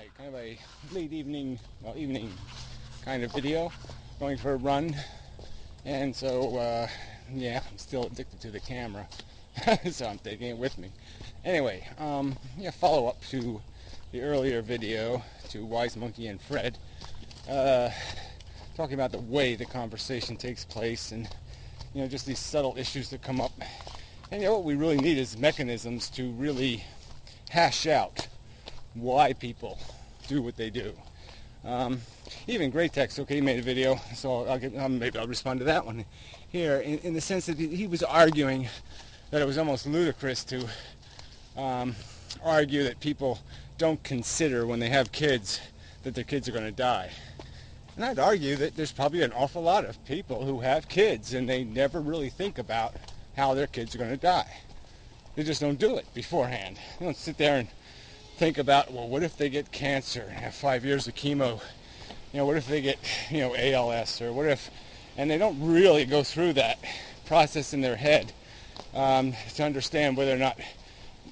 Alright, kind of a late evening, evening kind of video, going for a run, and so, yeah, I'm still addicted to the camera, so I'm taking it with me. Anyway, follow up to the earlier video, to Wise Monkey and Fred, talking about the way the conversation takes place, and, just these subtle issues that come up. And, what we really need is mechanisms to really hash out why people do what they do. Even Great Text, okay, he made a video, so maybe I'll respond to that one here, in the sense that he was arguing that it was almost ludicrous to argue that people don't consider when they have kids that their kids are going to die. And I'd argue that there's probably an awful lot of people who have kids and they never really think about how their kids are going to die. They just don't do it beforehand. They don't sit there and think about, well, what if they get cancer and have 5 years of chemo? What if they get, ALS, or what if, and they don't really go through that process in their head to understand whether or not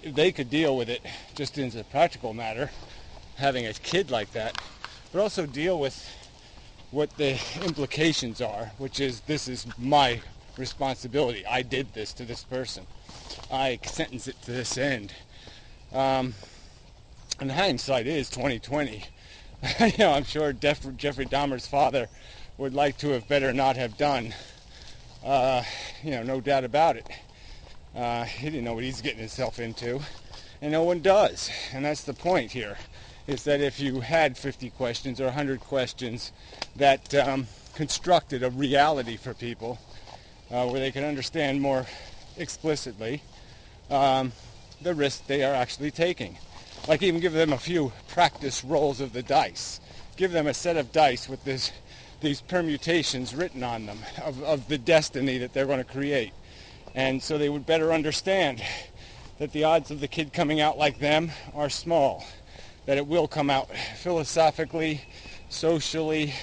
they could deal with it just as a practical matter, having a kid like that, but also deal with what the implications are, which is, this is my responsibility. I did this to this person. I sentenced it to this end. And hindsight is 2020. I'm sure Jeffrey Dahmer's father would like to have better not have done. No doubt about it. He didn't know what he's getting himself into, and no one does. And that's the point here, is that if you had 50 questions or 100 questions that constructed a reality for people where they can understand more explicitly the risk they are actually taking. Like, even give them a few practice rolls of the dice. Give them a set of dice with these permutations written on them of the destiny that they're going to create. And so they would better understand that the odds of the kid coming out like them are small. That it will come out philosophically, socially,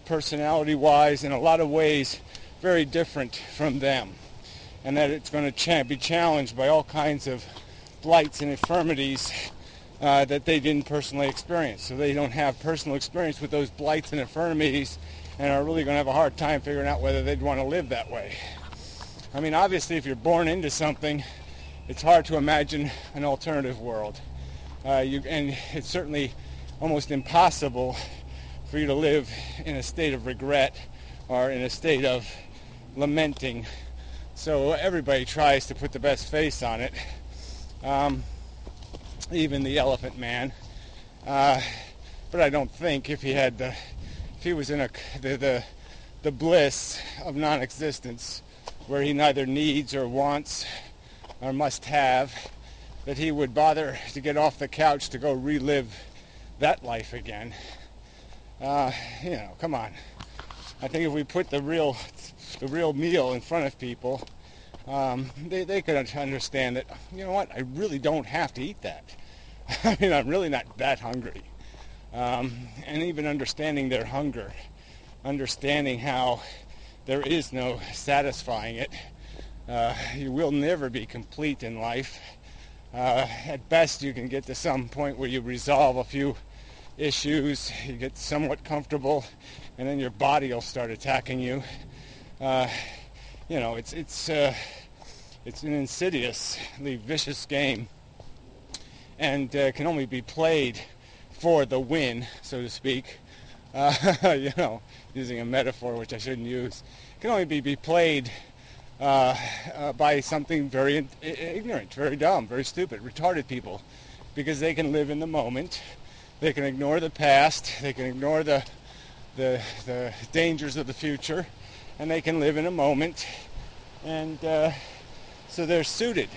personality-wise, in a lot of ways very different from them. And that it's going to be challenged by all kinds of blights and infirmities that they didn't personally experience. So they don't have personal experience with those blights and infirmities and are really going to have a hard time figuring out whether they'd want to live that way. I mean, obviously, if you're born into something, it's hard to imagine an alternative world. And it's certainly almost impossible for you to live in a state of regret or in a state of lamenting. So everybody tries to put the best face on it. Even the Elephant Man, but I don't think if he was in the bliss of non-existence, where he neither needs or wants or must have, that he would bother to get off the couch to go relive that life again. Come on. I think if we put the real meal in front of people, they could understand that, I really don't have to eat that. I mean, I'm really not that hungry. And even understanding their hunger, understanding how there is no satisfying it. You will never be complete in life. At best, you can get to some point where you resolve a few issues, you get somewhat comfortable, and then your body will start attacking you. It's an insidiously vicious game, and can only be played for the win, so to speak. Using a metaphor which I shouldn't use, can only be played by something very ignorant, very dumb, very stupid, retarded people, because they can live in the moment. They can ignore the past. They can ignore the dangers of the future, and they can live in a moment. And so they're suited.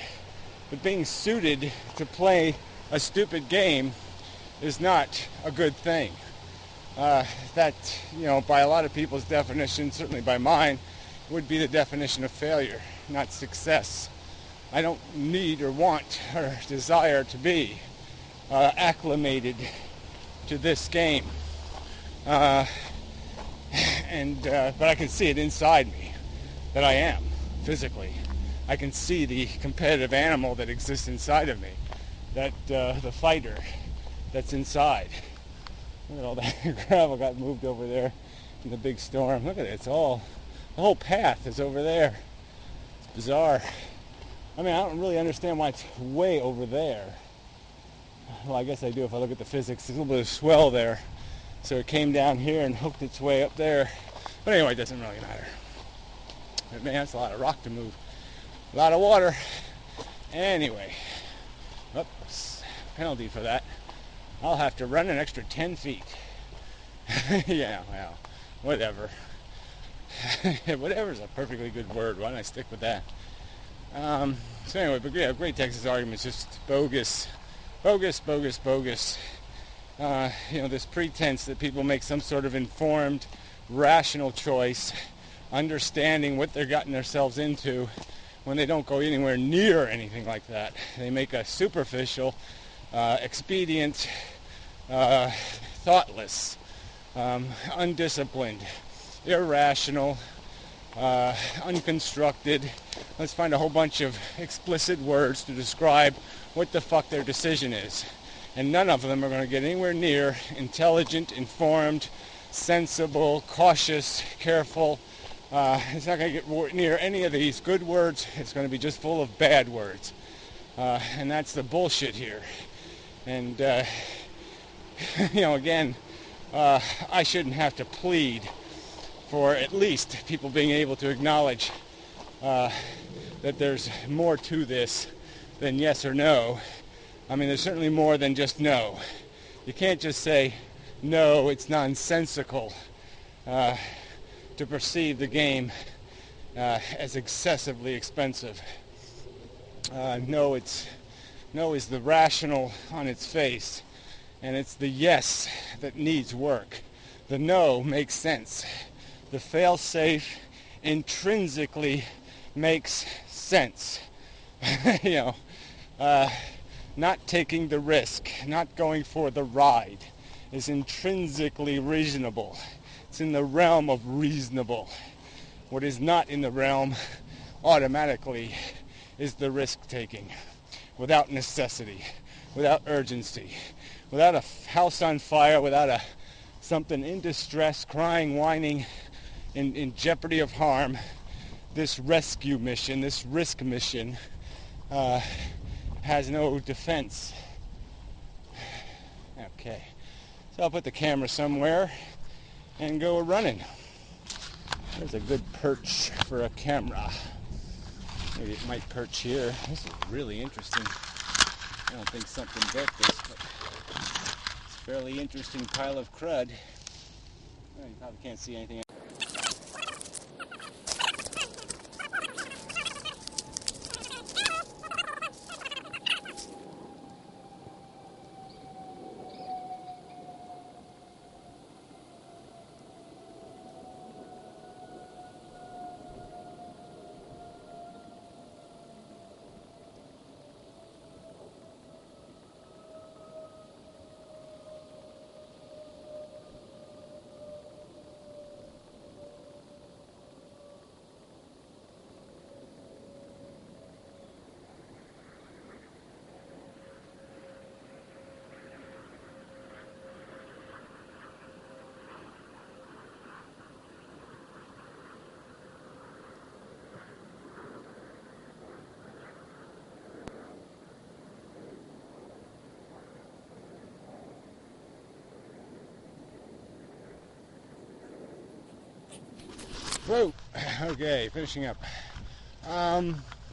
But being suited to play a stupid game is not a good thing. That, by a lot of people's definition, certainly by mine, would be the definition of failure, not success. I don't need or want or desire to be acclimated to this game. But I can see it inside me, that I am, physically. I can see the competitive animal that exists inside of me, that the fighter that's inside. Look at all that gravel got moved over there in the big storm. Look at it. It's all, the whole path is over there. It's bizarre. I mean, I don't really understand why it's way over there. Well, I guess I do if I look at the physics. There's a little bit of swell there. So it came down here and hooked its way up there. But anyway, it doesn't really matter. But man, that's a lot of rock to move. A lot of water. Anyway. Oops. Penalty for that. I'll have to run an extra 10 feet. Yeah, well, whatever. Whatever's a perfectly good word. Why don't I stick with that? So anyway, but yeah, great Texas argument is just bogus. Bogus. This pretense that people make some sort of informed, rational choice, understanding what they're gotten themselves into when they don't go anywhere near anything like that. They make a superficial, expedient, thoughtless, undisciplined, irrational, unconstructed. Let's find a whole bunch of explicit words to describe what the fuck their decision is. And none of them are going to get anywhere near intelligent, informed, sensible, cautious, careful. It's not going to get near any of these good words. It's going to be just full of bad words. And that's the bullshit here. And, again, I shouldn't have to plead for at least people being able to acknowledge that there's more to this than yes or no. I mean, there's certainly more than just no. You can't just say, no, it's nonsensical to perceive the game as excessively expensive. No is the rational on its face, and it's the yes that needs work. The no makes sense. The fail-safe intrinsically makes sense. Not taking the risk, not going for the ride is intrinsically reasonable. It's in the realm of reasonable. What is not in the realm automatically is the risk-taking, without necessity, without urgency, without a house on fire, without something in distress, crying, whining, in jeopardy of harm. This rescue mission, this risk mission, has no defense. Okay, so I'll put the camera somewhere and go running. There's a good perch for a camera. Maybe it might perch here. This is really interesting. I don't think something built this, but it's a fairly interesting pile of crud. Oh, you probably can't see anything. Whoa. Okay, finishing up.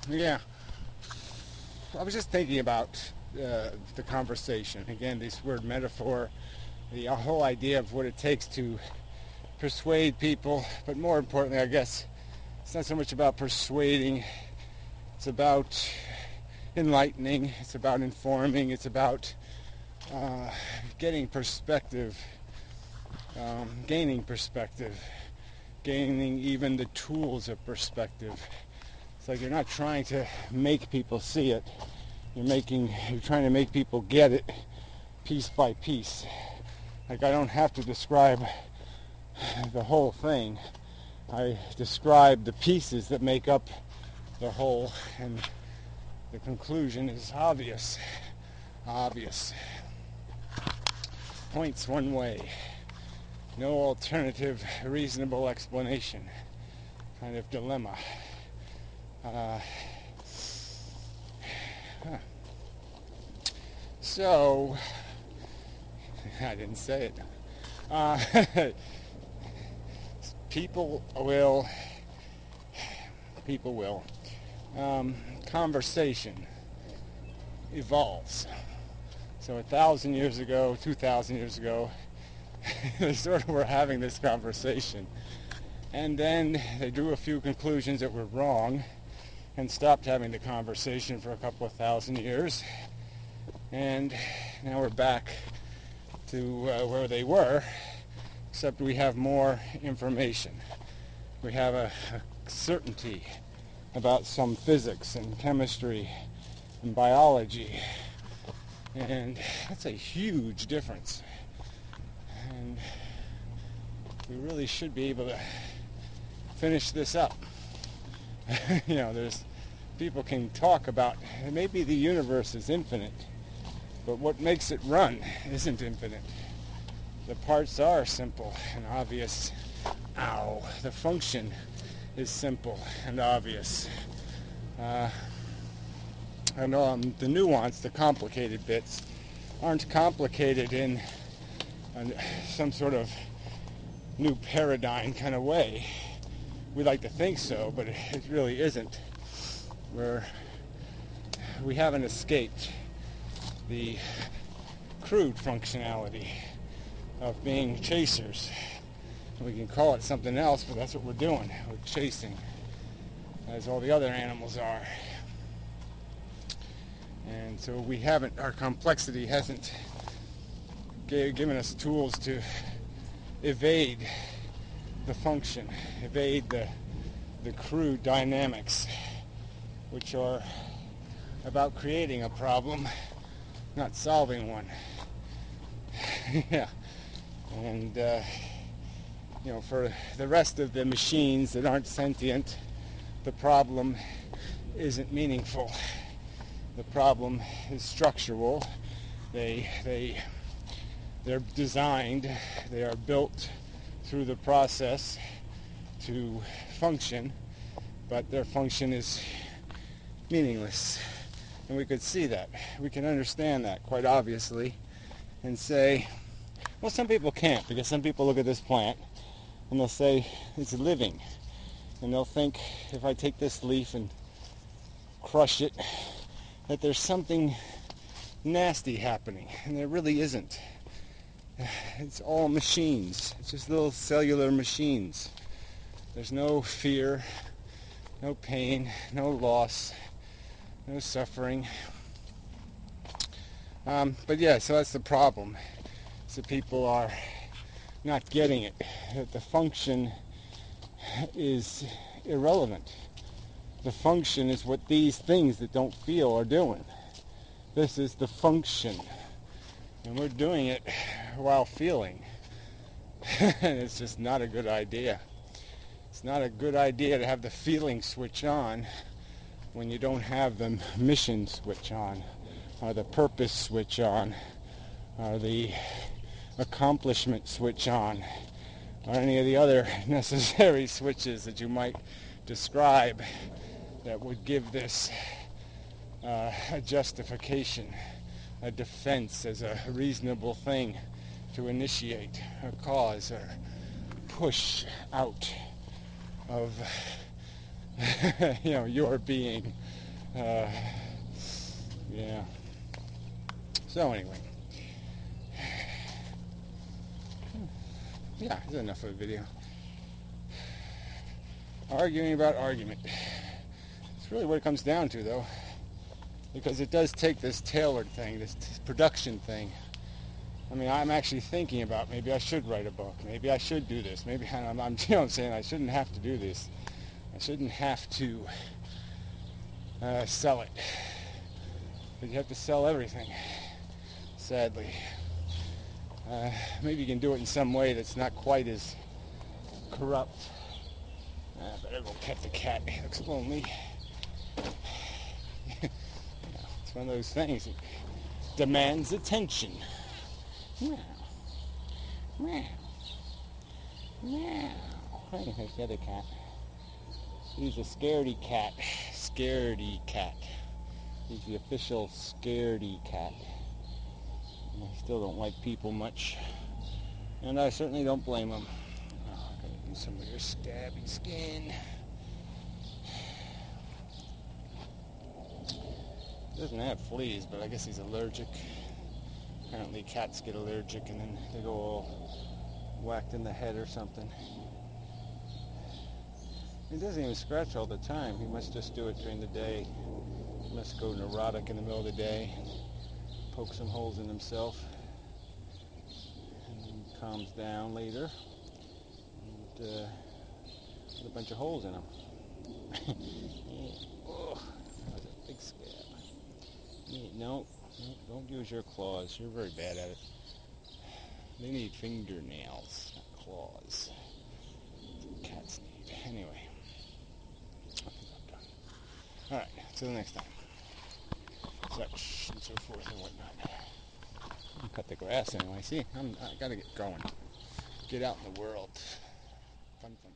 Yeah. I was just thinking about the conversation. Again, this word metaphor, the whole idea of what it takes to persuade people, but more importantly, I guess, it's not so much about persuading, it's about enlightening, it's about informing, it's about getting perspective, gaining perspective, gaining even the tools of perspective. It's like you're not trying to make people see it. You're trying to make people get it piece by piece. Like I don't have to describe the whole thing. I describe the pieces that make up the whole, and the conclusion is obvious. points one way. No alternative, reasonable explanation. Kind of dilemma. So, I didn't say it. People will. Conversation evolves. So 1,000 years ago, 2,000 years ago, they sort of were having this conversation. And then they drew a few conclusions that were wrong and stopped having the conversation for a couple of thousand years. And now we're back to where they were, except we have more information. We have a certainty about some physics and chemistry and biology. And that's a huge difference. And we really should be able to finish this up. There's people can talk about maybe the universe is infinite, but what makes it run isn't infinite. The parts are simple and obvious. The function is simple and obvious. The nuance, the complicated bits, aren't complicated in some sort of new paradigm kind of way. We like to think so, but it really isn't. We haven't escaped the crude functionality of being chasers. We can call it something else, but that's what we're doing. We're chasing, as all the other animals are. And so our complexity hasn't given us tools to evade the function, evade the crude dynamics, which are about creating a problem, not solving one. Yeah. And, for the rest of the machines that aren't sentient, the problem isn't meaningful. The problem is structural. They're designed, they are built through the process to function, but their function is meaningless. And we could see that. We can understand that quite obviously and say, well, some people can't, because some people look at this plant and they'll say it's living. And they'll think, if I take this leaf and crush it, that there's something nasty happening. And there really isn't. It's all machines. It's just little cellular machines. There's no fear, no pain, no loss, no suffering. But yeah, so that's the problem. So people are not getting it. That the function is irrelevant. The function is what these things that don't feel are doing. This is the function. And we're doing it while feeling. And it's just not a good idea. It's not a good idea to have the feeling switch on when you don't have the mission switch on, or the purpose switch on, or the accomplishment switch on, or any of the other necessary switches that you might describe that would give this a justification, a defense as a reasonable thing to initiate a cause or push out of your being. Yeah. So anyway. Yeah, that's enough of a video. Arguing about argument. It's really what it comes down to, though. Because it does take this tailored thing, this production thing. I mean, I'm actually thinking about maybe I should write a book. Maybe I should do this. Maybe I'm saying I shouldn't have to do this. I shouldn't have to sell it. But you have to sell everything, sadly. Maybe you can do it in some way that's not quite as corrupt. I better go pet the cat. He looks lonely. It's one of those things that demands attention. Yeah. Meow. Meow. Hey, there's the other cat. He's a scaredy cat. Scaredy cat. He's the official scaredy cat. I still don't like people much. And I certainly don't blame him. Oh, I'm going to do some of your stabby skin. He doesn't have fleas, but I guess he's allergic. Apparently cats get allergic and then they go all whacked in the head or something. He doesn't even scratch all the time. He must just do it during the day. He must go neurotic in the middle of the day, poke some holes in himself, and then calms down later and with a bunch of holes in him. Yeah. Oh, that was a big scab. Yeah, no, don't use your claws. You're very bad at it. They need fingernails, not claws. Cats need. Anyway, I think I'm done. All right, till the next time. Such and so forth and whatnot. I'll cut the grass anyway. See, I gotta get going. Get out in the world. Fun, fun.